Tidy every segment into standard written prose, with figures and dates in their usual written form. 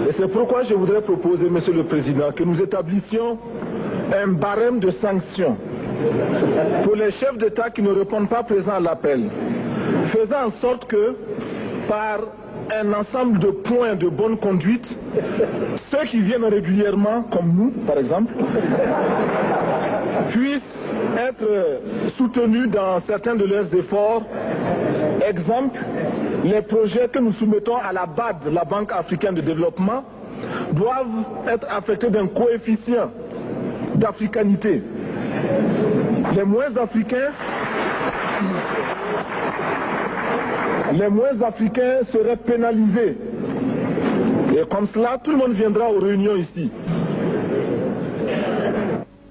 Et c'est pourquoi je voudrais proposer, Monsieur le Président, que nous établissions un barème de sanctions pour les chefs d'État qui ne répondent pas présents à l'appel, faisant en sorte que, par un ensemble de points de bonne conduite, ceux qui viennent régulièrement, comme nous par exemple, puissent être soutenus dans certains de leurs efforts. Exemple, les projets que nous soumettons à la BAD, la Banque africaine de développement, doivent être affectés d'un coefficient d'africanité. Les moins africains seraient pénalisés. Et comme cela, tout le monde viendra aux réunions ici.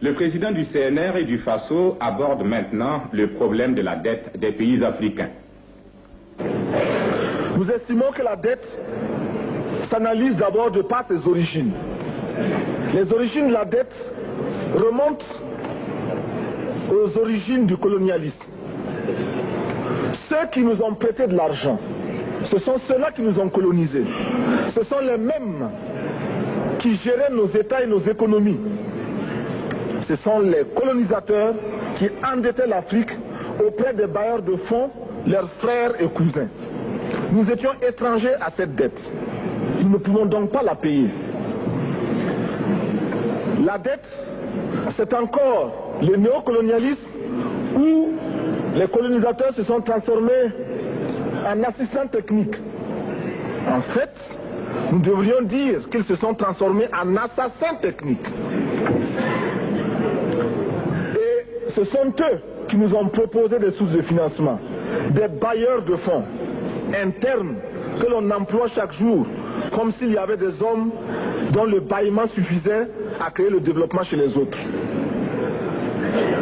Le président du CNR et du FASO aborde maintenant le problème de la dette des pays africains. Nous estimons que la dette s'analyse d'abord de par ses origines. Les origines de la dette remontent aux origines du colonialisme. Ceux qui nous ont prêté de l'argent, ce sont ceux-là qui nous ont colonisés. Ce sont les mêmes qui géraient nos États et nos économies. Ce sont les colonisateurs qui endettaient l'Afrique auprès des bailleurs de fonds, leurs frères et cousins. Nous étions étrangers à cette dette. Nous ne pouvons donc pas la payer. La dette, c'est encore le néocolonialisme où les colonisateurs se sont transformés en assistants techniques. En fait, nous devrions dire qu'ils se sont transformés en assassins techniques. Et ce sont eux qui nous ont proposé des sources de financement, des bailleurs de fonds internes que l'on emploie chaque jour, comme s'il y avait des hommes dont le bâillement suffisait à créer le développement chez les autres.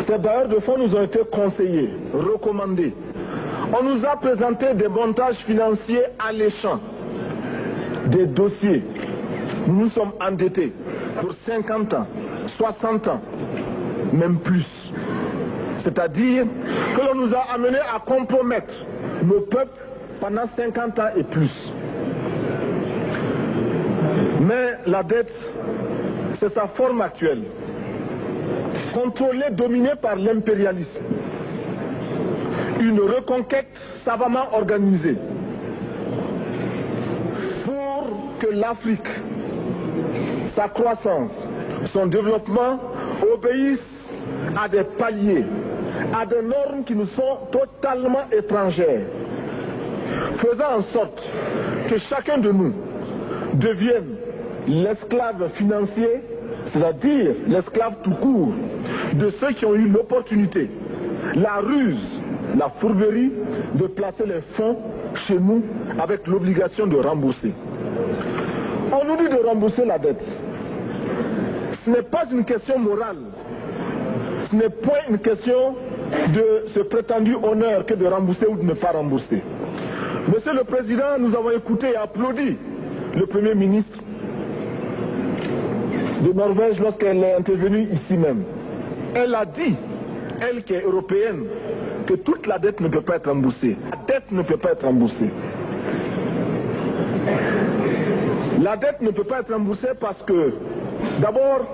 Ces bailleurs de fonds nous ont été conseillés, recommandés. On nous a présenté des montages financiers alléchants, des dossiers. Nous nous sommes endettés pour 50 ans, 60 ans, même plus. C'est-à-dire que l'on nous a amenés à compromettre nos peuples pendant 50 ans et plus. Mais la dette, c'est sa forme actuelle. Contrôlée, dominée par l'impérialisme. Une reconquête savamment organisée pour que l'Afrique, sa croissance, son développement obéissent à des paliers, à des normes qui nous sont totalement étrangères, faisant en sorte que chacun de nous devienne l'esclave financier, c'est-à-dire l'esclave tout court de ceux qui ont eu l'opportunité, la ruse, la fourberie de placer les fonds chez nous avec l'obligation de rembourser. On nous dit de rembourser la dette. Ce n'est pas une question morale. Ce n'est point une question de ce prétendu honneur que de rembourser ou de ne pas rembourser. Monsieur le Président, nous avons écouté et applaudi le Premier ministre de Norvège lorsqu'elle est intervenue ici même. Elle a dit, elle qui est européenne, que toute la dette ne peut pas être remboursée. La dette ne peut pas être remboursée. La dette ne peut pas être remboursée parce que, d'abord,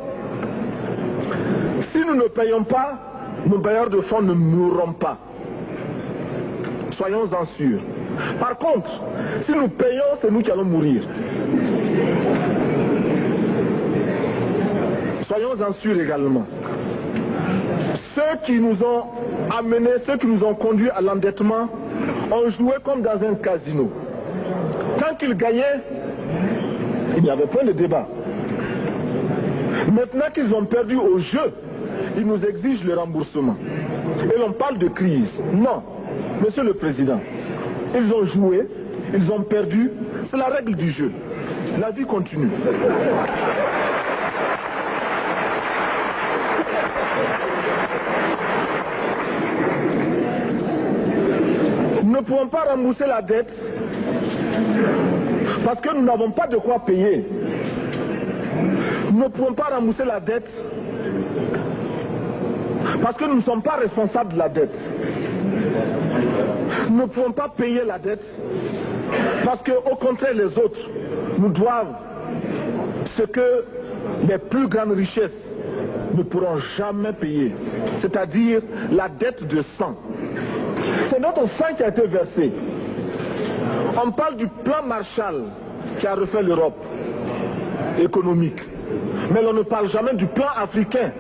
si nous ne payons pas, nos bailleurs de fonds ne mourront pas. Soyons-en sûrs. Par contre, si nous payons, c'est nous qui allons mourir. Soyons-en sûrs également. Ceux qui nous ont amenés, ceux qui nous ont conduits à l'endettement, ont joué comme dans un casino. Tant qu'ils gagnaient, il n'y avait pas de débat. Maintenant qu'ils ont perdu au jeu, ils nous exigent le remboursement. Et l'on parle de crise. Non, Monsieur le Président, ils ont joué, ils ont perdu, c'est la règle du jeu. La vie continue. Nous ne pouvons pas rembourser la dette parce que nous n'avons pas de quoi payer. Nous ne pouvons pas rembourser la dette parce que nous ne sommes pas responsables de la dette. Nous ne pouvons pas payer la dette parce qu'au contraire les autres nous doivent ce que les plus grandes richesses ne pourront jamais payer, c'est-à-dire la dette de sang. C'est notre sang qui a été versé. On parle du plan Marshall qui a refait l'Europe économique, mais on ne parle jamais du plan africain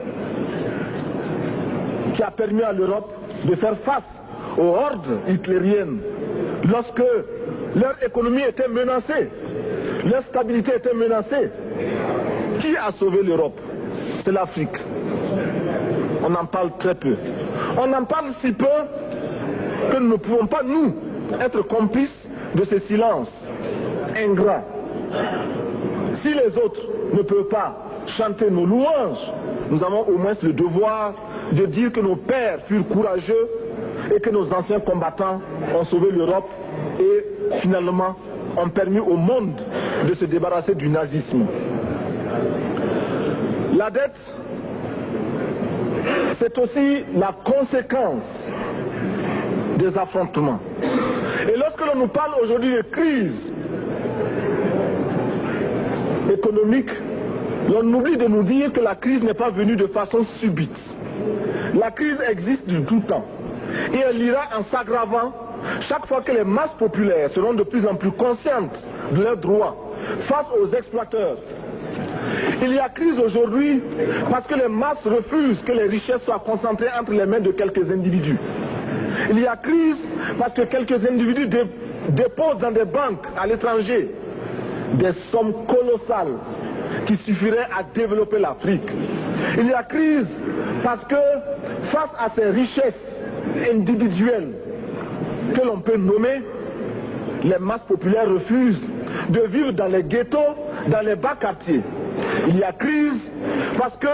qui a permis à l'Europe de faire face aux hordes hitlériennes lorsque leur économie était menacée, leur stabilité était menacée. Qui a sauvé l'Europe? C'est l'Afrique. On en parle très peu. On en parle si peu que nous ne pouvons pas, nous, être complices de ce silence ingrat. Si les autres ne peuvent pas chanter nos louanges, nous avons au moins le devoir de dire que nos pères furent courageux et que nos anciens combattants ont sauvé l'Europe et finalement ont permis au monde de se débarrasser du nazisme. La dette, c'est aussi la conséquence des affrontements. Et lorsque l'on nous parle aujourd'hui de crise économique, l'on oublie de nous dire que la crise n'est pas venue de façon subite. La crise existe du tout temps. Et elle ira en s'aggravant chaque fois que les masses populaires seront de plus en plus conscientes de leurs droits face aux exploiteurs. Il y a crise aujourd'hui parce que les masses refusent que les richesses soient concentrées entre les mains de quelques individus. Il y a crise parce que quelques individus déposent dans des banques à l'étranger des sommes colossales qui suffiraient à développer l'Afrique. Il y a crise parce que face à ces richesses individuelles que l'on peut nommer, les masses populaires refusent de vivre dans les ghettos, dans les bas quartiers. Il y a crise parce que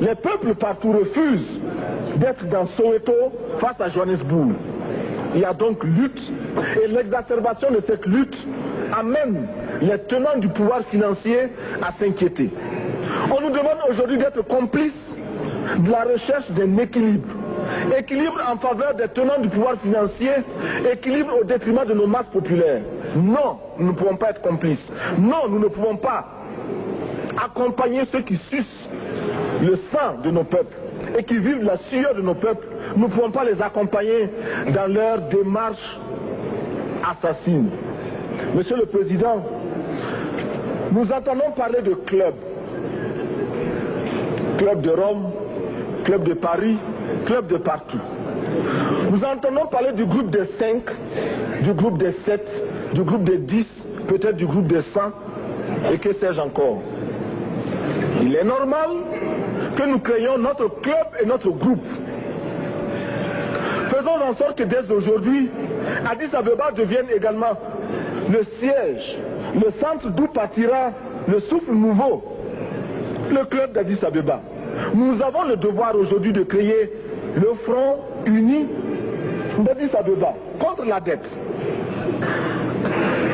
les peuples partout refusent d'être dans Soweto face à Johannesburg. Il y a donc lutte et l'exacerbation de cette lutte amène les tenants du pouvoir financier à s'inquiéter. On nous demande aujourd'hui d'être complices de la recherche d'un équilibre. Équilibre en faveur des tenants du pouvoir financier, équilibre au détriment de nos masses populaires. Non, nous ne pouvons pas être complices. Non, nous ne pouvons pas accompagner ceux qui sucent le sang de nos peuples et qui vivent la sueur de nos peuples. Nous ne pouvons pas les accompagner dans leur démarche assassine. Monsieur le Président, nous entendons parler de clubs. Club de Rome, club de Paris, club de partout. Nous entendons parler du groupe des 5, du groupe des 7, du groupe des 10, peut-être du groupe des 100, et que sais-je encore. Il est normal que nous créions notre club et notre groupe. Faisons en sorte que dès aujourd'hui, Addis Abeba devienne également le siège, le centre d'où partira le souffle nouveau, le club d'Addis Abeba. Nous avons le devoir aujourd'hui de créer le front uni d'Addis Abeba contre la dette.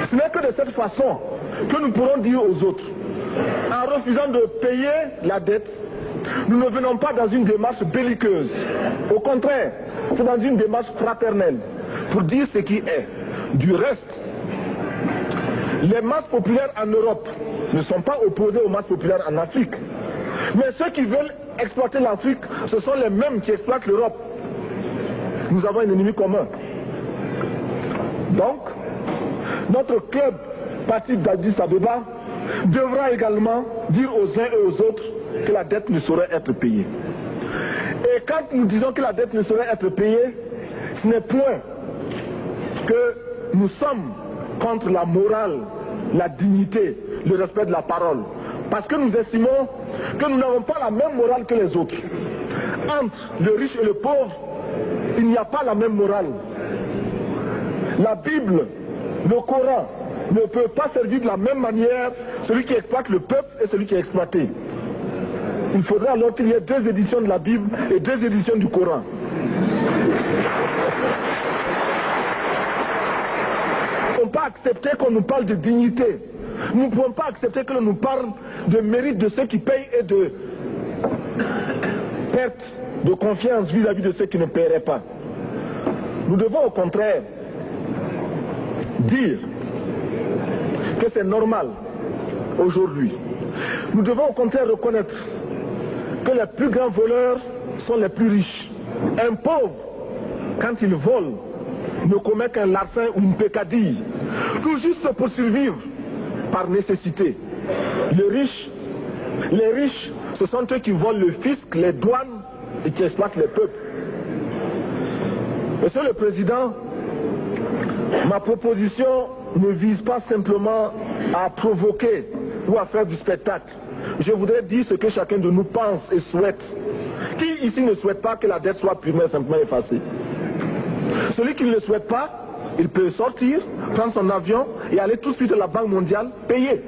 Ce n'est que de cette façon que nous pourrons dire aux autres, en refusant de payer la dette, nous ne venons pas dans une démarche belliqueuse. Au contraire, c'est dans une démarche fraternelle pour dire ce qui est. Du reste, les masses populaires en Europe ne sont pas opposées aux masses populaires en Afrique. Mais ceux qui veulent exploiter l'Afrique, ce sont les mêmes qui exploitent l'Europe. Nous avons un ennemi commun. Donc, notre club, parti d'Addis Abeba, devra également dire aux uns et aux autres que la dette ne saurait être payée. Et quand nous disons que la dette ne saurait être payée, ce n'est point que nous sommes contre la morale, la dignité, le respect de la parole. Parce que nous estimons que nous n'avons pas la même morale que les autres. Entre le riche et le pauvre, il n'y a pas la même morale. La Bible, le Coran, ne peut pas servir de la même manière celui qui exploite le peuple et celui qui est exploité. Il faudra alors qu'il y ait 2 éditions de la Bible et 2 éditions du Coran. Nous ne pouvons pas accepter qu'on nous parle de dignité. Nous ne pouvons pas accepter que l'on nous parle de mérite de ceux qui payent et de perte de confiance vis-à-vis de ceux qui ne paieraient pas. Nous devons au contraire dire que c'est normal aujourd'hui. Nous devons au contraire reconnaître que les plus grands voleurs sont les plus riches. Un pauvre, quand il vole, ne commet qu'un larcin ou une peccadille, tout juste pour survivre par nécessité. Les riches, ce sont eux qui volent le fisc, les douanes et qui exploitent les peuples. Monsieur le Président, ma proposition ne vise pas simplement à provoquer ou à faire du spectacle. Je voudrais dire ce que chacun de nous pense et souhaite. Qui ici ne souhaite pas que la dette soit purement et simplement effacée? Celui qui ne le souhaite pas, il peut sortir, prendre son avion et aller tout de suite à la Banque mondiale payer.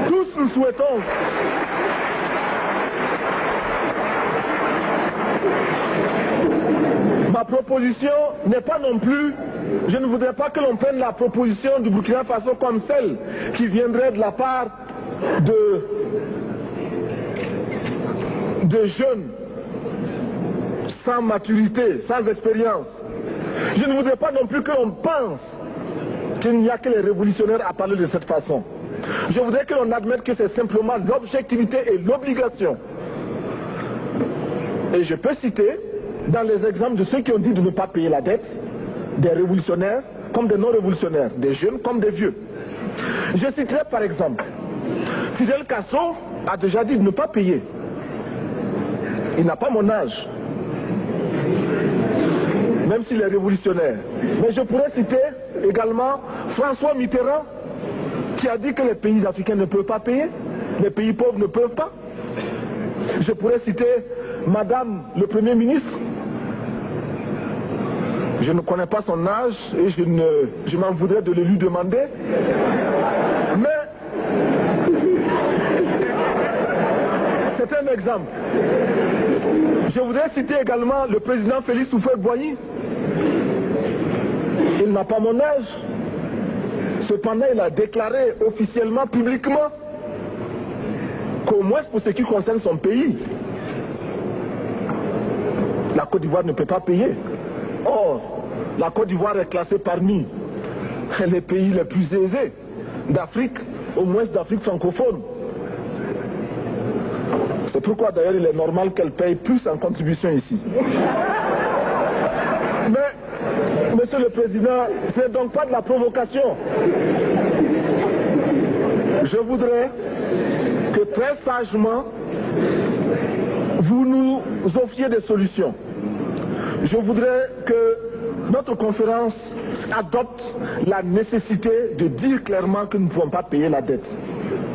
Tous nous souhaitons ma proposition n'est pas non plus, je ne voudrais pas que l'on prenne la proposition du Burkina Faso comme celle qui viendrait de la part de jeunes sans maturité, sans expérience. Je ne voudrais pas non plus que l'on pense qu'il n'y a que les révolutionnaires à parler de cette façon. Je voudrais que l'on admette que c'est simplement l'objectivité et l'obligation. Et je peux citer, dans les exemples de ceux qui ont dit de ne pas payer la dette, des révolutionnaires comme des non-révolutionnaires, des jeunes comme des vieux. Je citerai par exemple, Fidel Castro a déjà dit de ne pas payer. Il n'a pas mon âge, même s'il est révolutionnaire. Mais je pourrais citer également François Mitterrand, qui a dit que les pays africains ne peuvent pas payer, les pays pauvres ne peuvent pas. Je pourrais citer Madame le Premier ministre. Je ne connais pas son âge et je m'en voudrais de le lui demander. Mais c'est un exemple. Je voudrais citer également le président Félix Houphouët-Boigny. Il n'a pas mon âge. Cependant, il a déclaré officiellement, publiquement, qu'au moins pour ce qui concerne son pays, la Côte d'Ivoire ne peut pas payer. Or, la Côte d'Ivoire est classée parmi les pays les plus aisés d'Afrique, au moins d'Afrique francophone. C'est pourquoi d'ailleurs il est normal qu'elle paye plus en contribution ici. Mais, Monsieur le Président, ce n'est donc pas de la provocation. Je voudrais que très sagement, vous nous offriez des solutions. Je voudrais que notre conférence adopte la nécessité de dire clairement que nous ne pouvons pas payer la dette.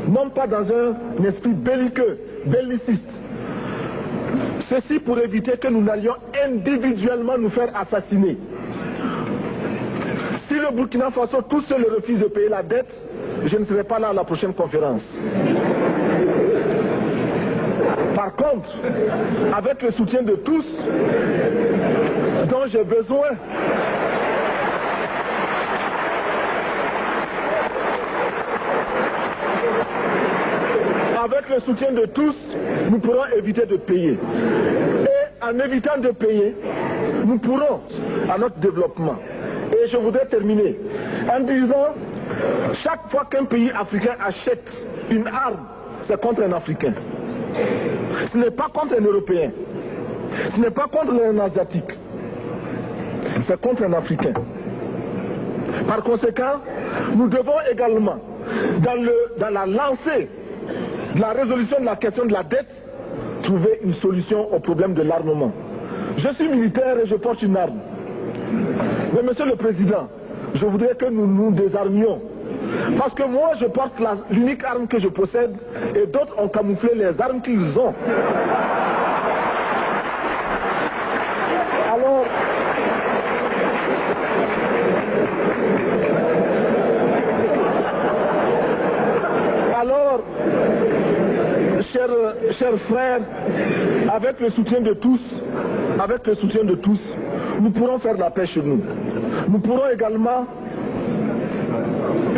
Non pas dans un esprit belliqueux, belliciste. Ceci pour éviter que nous n'allions individuellement nous faire assassiner. Si le Burkina Faso tout seul refuse de payer la dette, je ne serai pas là à la prochaine conférence. Par contre, avec le soutien de tous, dont j'ai besoin, avec le soutien de tous, nous pourrons éviter de payer. Et en évitant de payer, nous pourrons à notre développement. Et je voudrais terminer en disant, chaque fois qu'un pays africain achète une arme, c'est contre un Africain. Ce n'est pas contre un Européen. Ce n'est pas contre un Asiatique. C'est contre un Africain. Par conséquent, nous devons également, dans la lancée de la résolution de la question de la dette, trouver une solution au problème de l'armement. Je suis militaire et je porte une arme. Mais Monsieur le Président, je voudrais que nous nous désarmions. Parce que moi, je porte l'unique arme que je possède et d'autres ont camouflé les armes qu'ils ont. Alors, chers frères, avec le soutien de tous, nous pourrons faire la paix chez nous. Nous pourrons également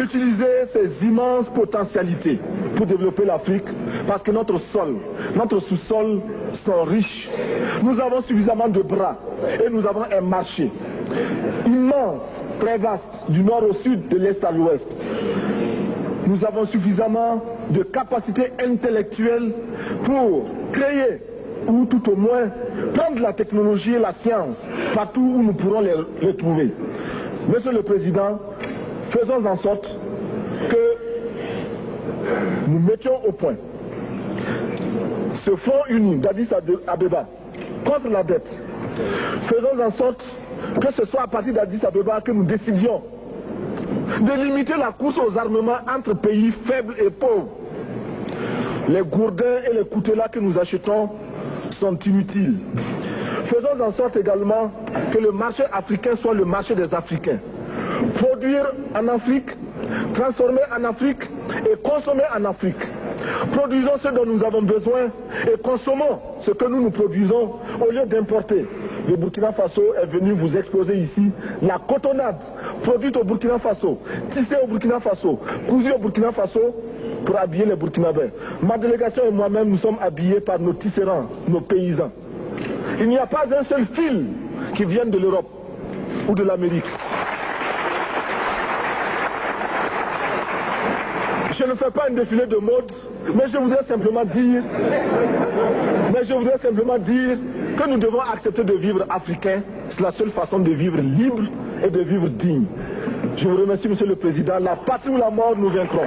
utiliser ces immenses potentialités pour développer l'Afrique, parce que notre sous-sol sont riches. Nous avons suffisamment de bras et nous avons un marché immense très vaste, du nord au sud, de l'est à l'ouest. Nous avons suffisamment de capacités intellectuelles pour créer, ou tout au moins prendre la technologie et la science partout où nous pourrons les trouver. Monsieur le Président, faisons en sorte que nous mettions au point ce front uni d'Addis Abeba contre la dette. Faisons en sorte que ce soit à partir d'Addis Abeba que nous décidions de limiter la course aux armements entre pays faibles et pauvres. Les gourdins et les coutelas que nous achetons sont inutiles. Faisons en sorte également que le marché africain soit le marché des Africains. Produire en Afrique, transformer en Afrique et consommer en Afrique. Produisons ce dont nous avons besoin et consommons ce que nous produisons au lieu d'importer. Le Burkina Faso est venu vous exposer ici la cotonnade produite au Burkina Faso, tissée au Burkina Faso, cousue au Burkina Faso pour habiller les Burkinabés. Ma délégation et moi-même, nous sommes habillés par nos tisserands, nos paysans. Il n'y a pas un seul fil qui vienne de l'Europe ou de l'Amérique. Je ne fais pas un défilé de mode, mais je voudrais simplement dire que nous devons accepter de vivre africain. C'est la seule façon de vivre libre et de vivre digne. Je vous remercie, Monsieur le Président. La patrie ou la mort, nous vaincrons.